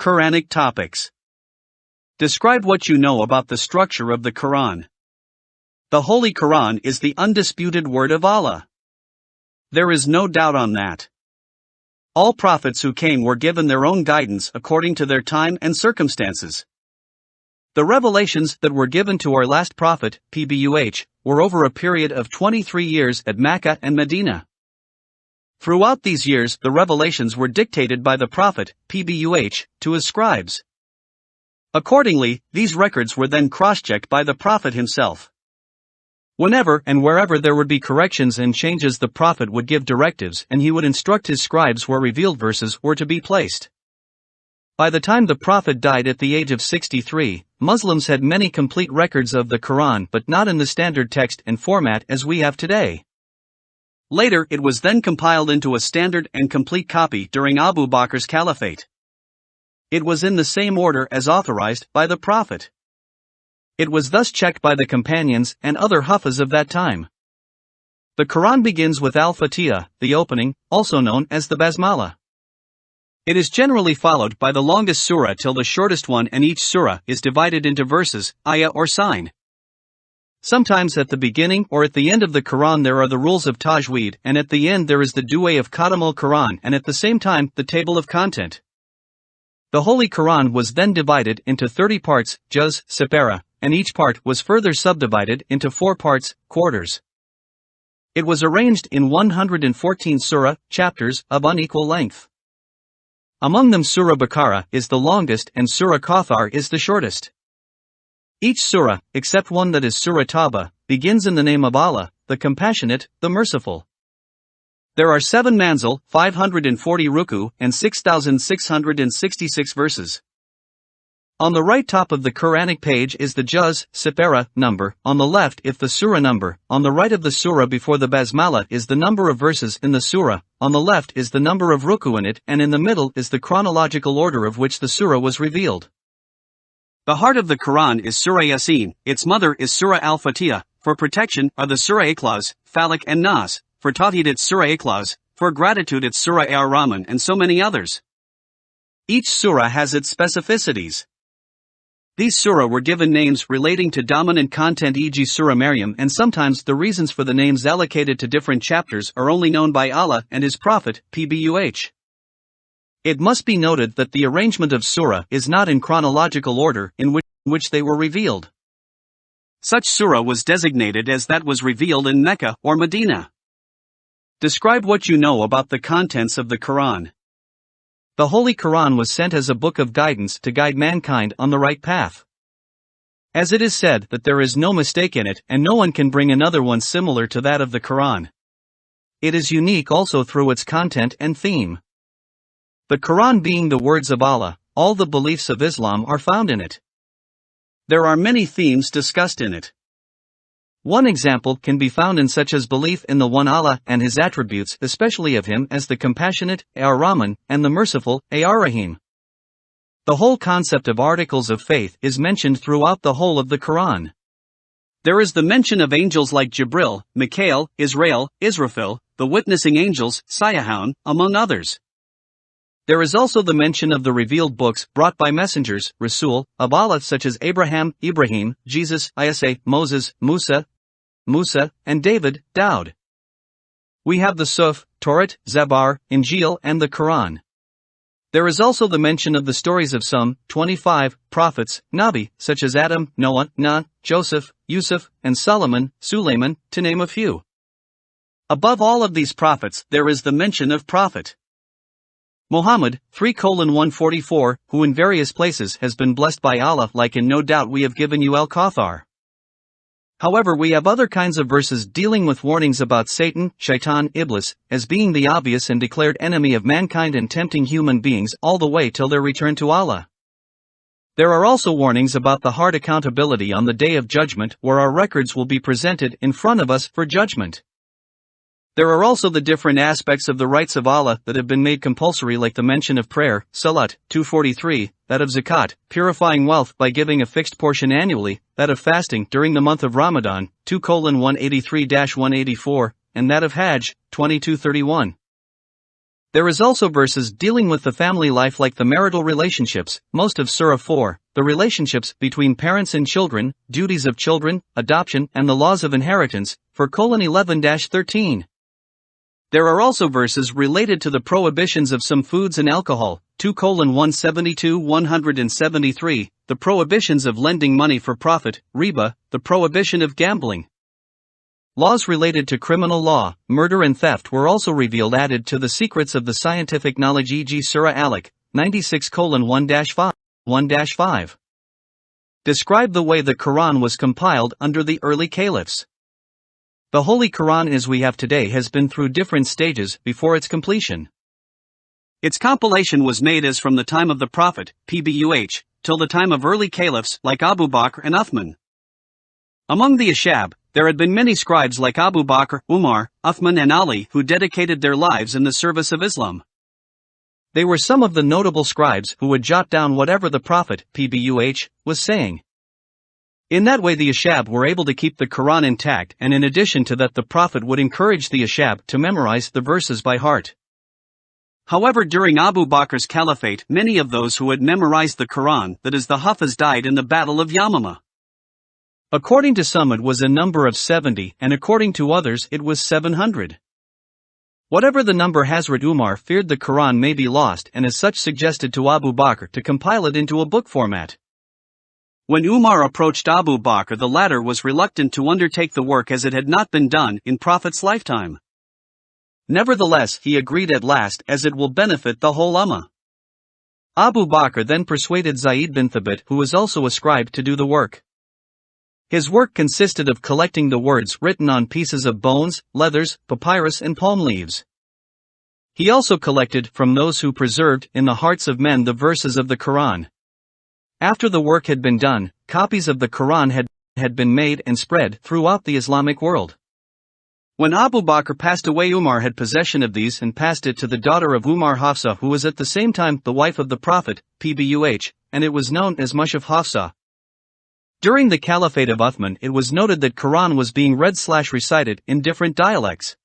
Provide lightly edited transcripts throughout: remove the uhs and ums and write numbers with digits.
Qur'anic topics. Describe what you know about the structure of the Quran. The Holy Quran is the undisputed word of Allah. There is no doubt on that. All prophets who came were given their own guidance according to their time and circumstances. The revelations that were given to our last prophet, PBUH, were over a period of 23 years at Macca and Madina. Throughout these years, the revelations were dictated by the prophet, PBUH, to his scribes. Accordingly, these records were then crosschecked by the prophet himself. Whenever and wherever there would be corrections and changes, the prophet would give directives and he would instruct his scribes where revealed verses were to be placed. By the time the prophet died at the age of 63, Muslims had many complete records of the Quran, but not in the standard text and format as we have today. Later, it was then compiled into a standard and complete copy during Abu Bakr's Caliphate. It was in the same order as authorized by the prophet. It was thus checked by the companions and other huffaz of that time. The Quran begins with Al-Faatiha, the opening, also known as the Basmallah. It is generally followed by the longest surah till the shortest one, and each surah is divided into verses, ayah or sign. Sometimes at the beginning or at the end of the Quran there are the rules of Tajweed, and at the end there is the du'a of Khatam al-Quran, and at the same time the table of content. The Holy Quran was then divided into 30 parts, juz, separa, and each part was further subdivided into 4 parts, quarters. It was arranged in 114 surah, chapters, of unequal length. Among them Surah Baqarah is the longest and Surah Kawthar is the shortest. Each surah, except one that is Surah Tawbah, begins in the name of Allah, the Compassionate, the Merciful. There are 7 manzil, 540 ruku, and 6,666 verses. On the right top of the Qur'anic page is the juz, separa, number, on the left if the surah number, on the right of the surah before the Basmallah is the number of verses in the surah, on the left is the number of ruku in it, and in the middle is the chronological order of which the surah was revealed. The heart of the Quran is Surah Yasin, its mother is Surah Al-Faatiha, for protection are the Surah Ikhlas, Falaq and Nas, for Tawheed it's Surah Ikhlas, for gratitude it's Surah Ar-Rahman, and so many others. Each surah has its specificities. These surah were given names relating to dominant content, e.g. Surah Maryam, and sometimes the reasons for the names allocated to different chapters are only known by Allah and His Prophet, PBUH. It must be noted that the arrangement of surah is not in chronological order in which they were revealed. Such surah was designated as that was revealed in Mecca or Medina. Describe what you know about the contents of the Quran. The Holy Quran was sent as a book of guidance to guide mankind on the right path. As it is said that there is no mistake in it and no one can bring another one similar to that of the Quran. It is unique also through its content and theme. The Quran being the words of Allah, all the beliefs of Islam are found in it. There are many themes discussed in it. One example can be found in such as belief in the one Allah and His attributes, especially of Him as the Compassionate, Ar-Rahman, and the Merciful, Ar-Rahim. The whole concept of articles of faith is mentioned throughout the whole of the Quran. There is the mention of angels like Jibril, Mikael, Israel, Israfil, the witnessing angels, Siyahoun, among others. There is also the mention of the revealed books brought by messengers, Rasul, of Allah such as Abraham, Ibrahim, Jesus, Isa, Moses, Musa, and David, Daud. We have the Suhuf, Torah, Zabar, Injil, and the Quran. There is also the mention of the stories of some 25 prophets, Nabi, such as Adam, Noah, Nuh, Joseph, Yusuf, and Solomon, Suleiman, to name a few. Above all of these prophets, there is the mention of Prophet Muhammad, 3:144, who in various places has been blessed by Allah, like in no doubt we have given you Al-Kawthar. However, we have other kinds of verses dealing with warnings about Satan, Shaitan, Iblis, as being the obvious and declared enemy of mankind and tempting human beings all the way till their return to Allah. There are also warnings about the hard accountability on the Day of Judgment, where our records will be presented in front of us for judgment. There are also the different aspects of the rights of Allah that have been made compulsory, like the mention of prayer, Salat, 243, that of Zakat, purifying wealth by giving a fixed portion annually, that of fasting during the month of Ramadan, 2:183-184, and that of Hajj, 2231. There is also verses dealing with the family life like the marital relationships, most of Surah 4, the relationships between parents and children, duties of children, adoption and the laws of inheritance, for 11-13. There are also verses related to the prohibitions of some foods and alcohol, 2:172-173, the prohibitions of lending money for profit, riba, the prohibition of gambling. Laws related to criminal law, murder and theft were also revealed added to the secrets of the scientific knowledge e.g. Surah Alaq, 96:1-5. Describe the way the Quran was compiled under the early caliphs. The Holy Quran as we have today has been through different stages before its completion. Its compilation was made as from the time of the Prophet, PBUH, till the time of early caliphs like Abu Bakr and Uthman. Among the Ashab, there had been many scribes like Abu Bakr, Umar, Uthman and Ali who dedicated their lives in the service of Islam. They were some of the notable scribes who would jot down whatever the Prophet, PBUH, was saying. In that way the Ashab were able to keep the Quran intact, and in addition to that the Prophet would encourage the Ashab to memorize the verses by heart. However, during Abu Bakr's Caliphate many of those who had memorized the Quran, that is the huffaz, died in the Battle of Yamama. According to some it was a number of 70 and according to others it was 700. Whatever the number, Hazrat Umar feared the Quran may be lost and as such suggested to Abu Bakr to compile it into a book format. When Umar approached Abu Bakr, the latter was reluctant to undertake the work as it had not been done in Prophet's lifetime. Nevertheless, he agreed at last as it will benefit the whole Ummah. Abu Bakr then persuaded Zayd bin Thabit, who was also a scribe, to do the work. His work consisted of collecting the words written on pieces of bones, leathers, papyrus and palm leaves. He also collected from those who preserved in the hearts of men the verses of the Quran. After the work had been done, copies of the Quran had been made and spread throughout the Islamic world. When Abu Bakr passed away, Umar had possession of these and passed it to the daughter of Umar, Hafsa, who was at the same time the wife of the Prophet, PBUH, and it was known as Mus'haf Hafsa. During the Caliphate of Uthman it was noted that Quran was being read/recited in different dialects.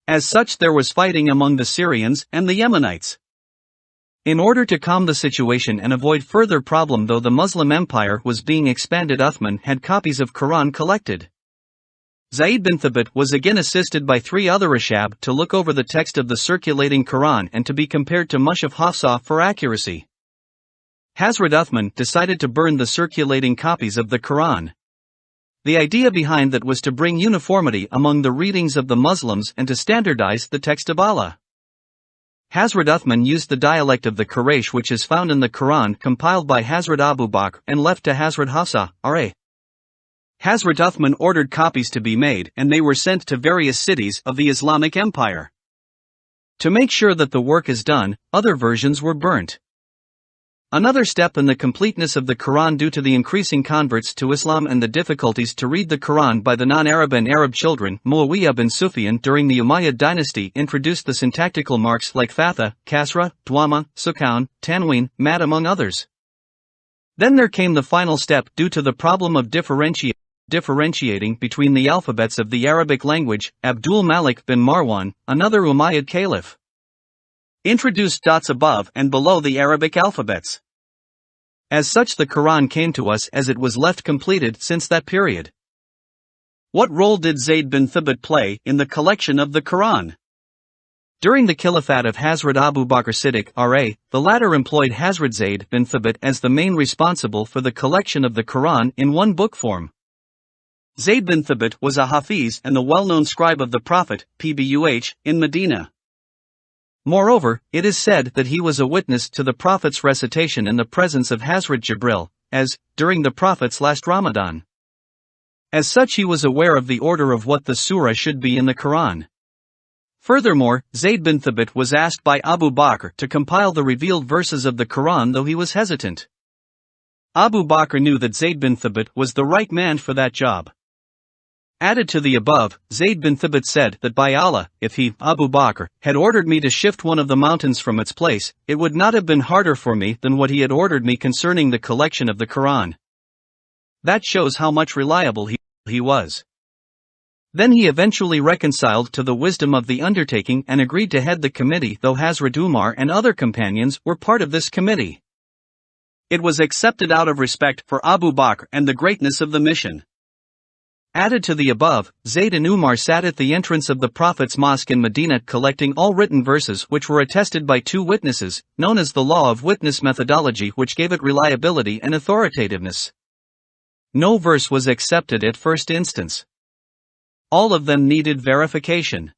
As such there was fighting among the Syrians and the Yemenites. In order to calm the situation and avoid further problem though the Muslim Empire was being expanded, Uthman had copies of Quran collected. Zayd bin Thabit was again assisted by 3 other Ashab to look over the text of the circulating Quran and to be compared to Mus'haf Hafsa for accuracy. Hazrat Uthman decided to burn the circulating copies of the Quran. The idea behind that was to bring uniformity among the readings of the Muslims and to standardize the text of Allah. Hazrat Uthman used the dialect of the Quraysh which is found in the Quran, compiled by Hazrat Abu Bakr and left to Hazrat Hafsa, R.A. Hazrat Uthman ordered copies to be made and they were sent to various cities of the Islamic Empire. To make sure that the work is done, other versions were burnt. Another step in the completeness of the Quran due to the increasing converts to Islam and the difficulties to read the Quran by the non-Arab and Arab children, Muawiyah bin Sufyan during the Umayyad dynasty introduced the syntactical marks like Fatha, Kasra, Dwama, Sukoun, Tanween, Mad among others. Then there came the final step due to the problem of differentiating between the alphabets of the Arabic language. Abdul Malik bin Marwan, another Umayyad caliph, introduced dots above and below the Arabic alphabets. As such the Quran came to us as it was left completed since that period. What role did Zayd bin Thabit play in the collection of the Quran? During the Caliphate of Hazrat Abu Bakr Siddiq, R.A., the latter employed Hazrat Zayd bin Thabit as the main responsible for the collection of the Quran in one book form. Zayd bin Thabit was a hafiz and the well-known scribe of the Prophet, PBUH, in Medina. Moreover, it is said that he was a witness to the Prophet's recitation in the presence of Hazrat Jibril, as, during the Prophet's last Ramadan. As such he was aware of the order of what the surah should be in the Quran. Furthermore, Zayd bin Thabit was asked by Abu Bakr to compile the revealed verses of the Quran though he was hesitant. Abu Bakr knew that Zayd bin Thabit was the right man for that job. Added to the above, Zayd bin Thabit said that by Allah, if he, Abu Bakr, had ordered me to shift one of the mountains from its place, it would not have been harder for me than what he had ordered me concerning the collection of the Quran. That shows how much reliable he was. Then he eventually reconciled to the wisdom of the undertaking and agreed to head the committee, though Hazrat Umar and other companions were part of this committee. It was accepted out of respect for Abu Bakr and the greatness of the mission. Added to the above, Zayd and Umar sat at the entrance of the Prophet's mosque in Medina collecting all written verses which were attested by two witnesses, known as the law of witness methodology, which gave it reliability and authoritativeness. No verse was accepted at first instance. All of them needed verification.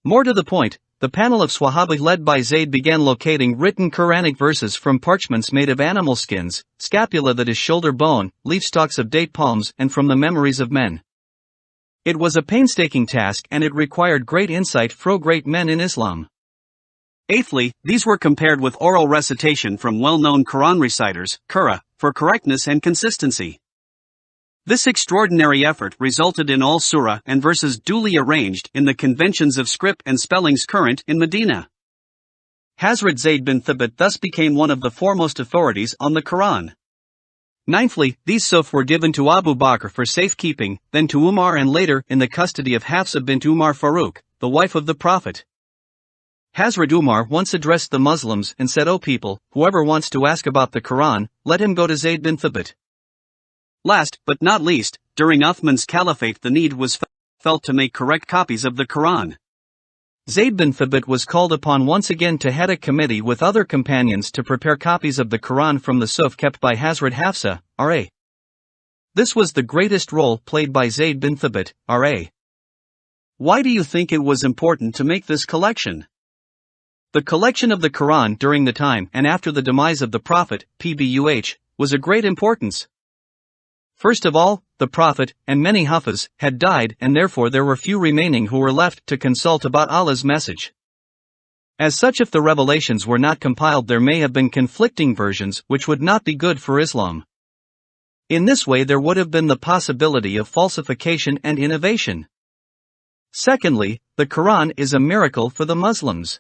More to the point, the panel of Swahaba led by Zayd began locating written Qur'anic verses from parchments made of animal skins, scapula that is shoulder bone, leaf stalks of date palms, and from the memories of men. It was a painstaking task and it required great insight from great men in Islam. Eighthly, these were compared with oral recitation from well-known Quran reciters, Qur'an, for correctness and consistency. This extraordinary effort resulted in all surah and verses duly arranged in the conventions of script and spellings current in Medina. Hazrat Zayd bin Thabit thus became one of the foremost authorities on the Quran. Ninthly, these suf were given to Abu Bakr for safekeeping, then to Umar, and later in the custody of Hafsa bint Umar Farouk, the wife of the Prophet. Hazrat Umar once addressed the Muslims and said, "O people, whoever wants to ask about the Quran, let him go to Zayd bin Thabit." Last, but not least, during Uthman's Caliphate the need was felt to make correct copies of the Quran. Zayd bin Thabit was called upon once again to head a committee with other companions to prepare copies of the Quran from the Suf kept by Hazrat Hafsa, R.A. This was the greatest role played by Zayd bin Thabit, R.A. Why do you think it was important to make this collection? The collection of the Quran during the time and after the demise of the Prophet, PBUH, was of great importance. First of all, the Prophet, and many huffaz, had died, and therefore there were few remaining who were left to consult about Allah's message. As such, if the revelations were not compiled, there may have been conflicting versions which would not be good for Islam. In this way there would have been the possibility of falsification and innovation. Secondly, the Quran is a miracle for the Muslims.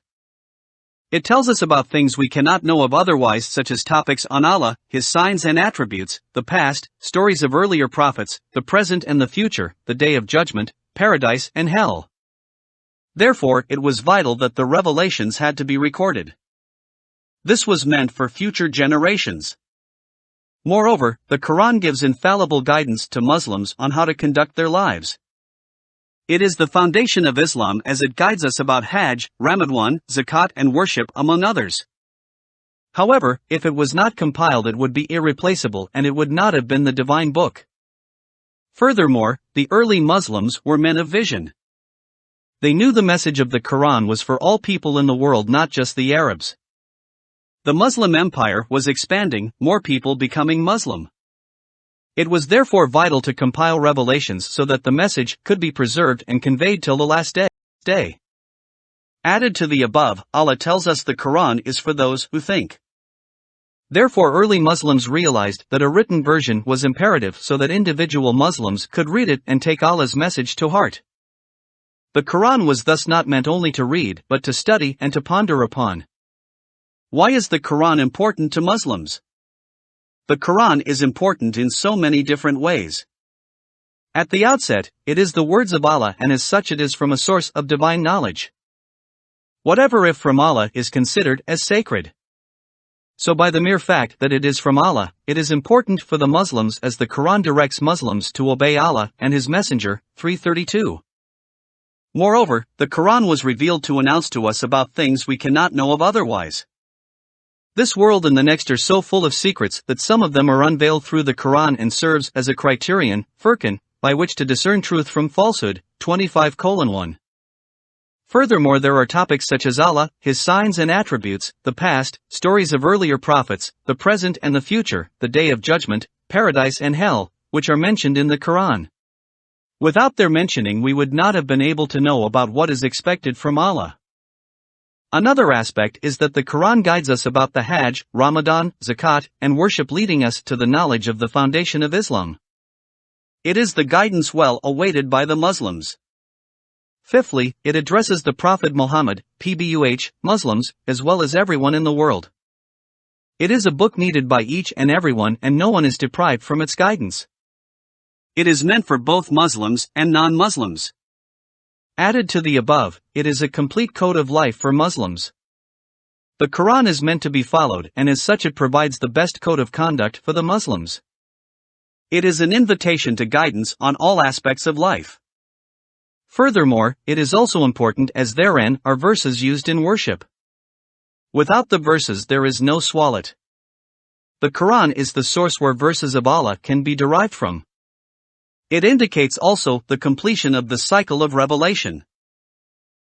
It tells us about things we cannot know of otherwise, such as topics on Allah, His signs and attributes, the past, stories of earlier prophets, the present and the future, the day of judgment, paradise and hell. Therefore, it was vital that the revelations had to be recorded. This was meant for future generations. Moreover, the Quran gives infallible guidance to Muslims on how to conduct their lives. It is the foundation of Islam as it guides us about Hajj, Ramadan, Zakat and worship among others. However, if it was not compiled it would be irreplaceable and it would not have been the divine book. Furthermore, the early Muslims were men of vision. They knew the message of the Quran was for all people in the world, not just the Arabs. The Muslim empire was expanding, more people becoming Muslim. It was therefore vital to compile revelations so that the message could be preserved and conveyed till the last day. Added to the above, Allah tells us the Quran is for those who think. Therefore early Muslims realized that a written version was imperative so that individual Muslims could read it and take Allah's message to heart. The Quran was thus not meant only to read but to study and to ponder upon. Why is the Quran important to Muslims? The Quran is important in so many different ways. At the outset, it is the words of Allah and as such it is from a source of divine knowledge. Whatever if from Allah is considered as sacred. So by the mere fact that it is from Allah, it is important for the Muslims as the Quran directs Muslims to obey Allah and His Messenger, 332. Moreover, the Quran was revealed to announce to us about things we cannot know of otherwise. This world and the next are so full of secrets that some of them are unveiled through the Quran and serves as a criterion, Furqan, by which to discern truth from falsehood, 25:1. Furthermore, there are topics such as Allah, His signs and attributes, the past, stories of earlier prophets, the present and the future, the day of judgment, paradise and hell, which are mentioned in the Quran. Without their mentioning we would not have been able to know about what is expected from Allah. Another aspect is that the Quran guides us about the Hajj, Ramadan, Zakat, and worship, leading us to the knowledge of the foundation of Islam. It is the guidance well awaited by the Muslims. Fifthly, it addresses the Prophet Muhammad, PBUH, Muslims, as well as everyone in the world. It is a book needed by each and everyone and no one is deprived from its guidance. It is meant for both Muslims and non-Muslims. Added to the above, it is a complete code of life for Muslims. The Quran is meant to be followed, and as such it provides the best code of conduct for the Muslims. It is an invitation to guidance on all aspects of life. Furthermore, it is also important as therein are verses used in worship. Without the verses there is no salat. The Quran is the source where verses of Allah can be derived from. It indicates also the completion of the cycle of revelation.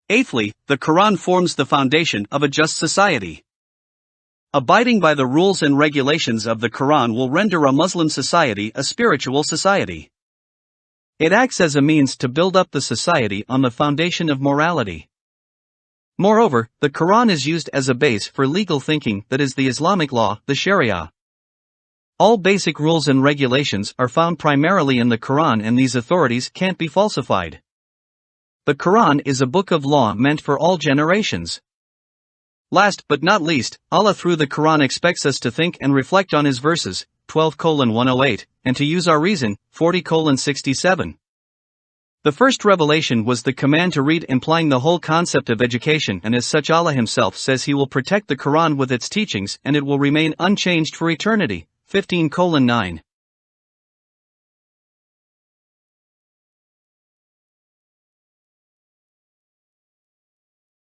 Eighthly, the Quran forms the foundation of a just society. Abiding by the rules and regulations of the Quran will render a Muslim society a spiritual society. It acts as a means to build up the society on the foundation of morality. Moreover, the Quran is used as a base for legal thinking, that is the Islamic law, the Sharia. All basic rules and regulations are found primarily in the Quran, and these authorities can't be falsified. The Quran is a book of law meant for all generations. Last but not least, Allah through the Quran expects us to think and reflect on His verses, 12:108, and to use our reason, 40:67. The first revelation was the command to read, implying the whole concept of education, and as such Allah Himself says He will protect the Quran with its teachings and it will remain unchanged for eternity, 15:9.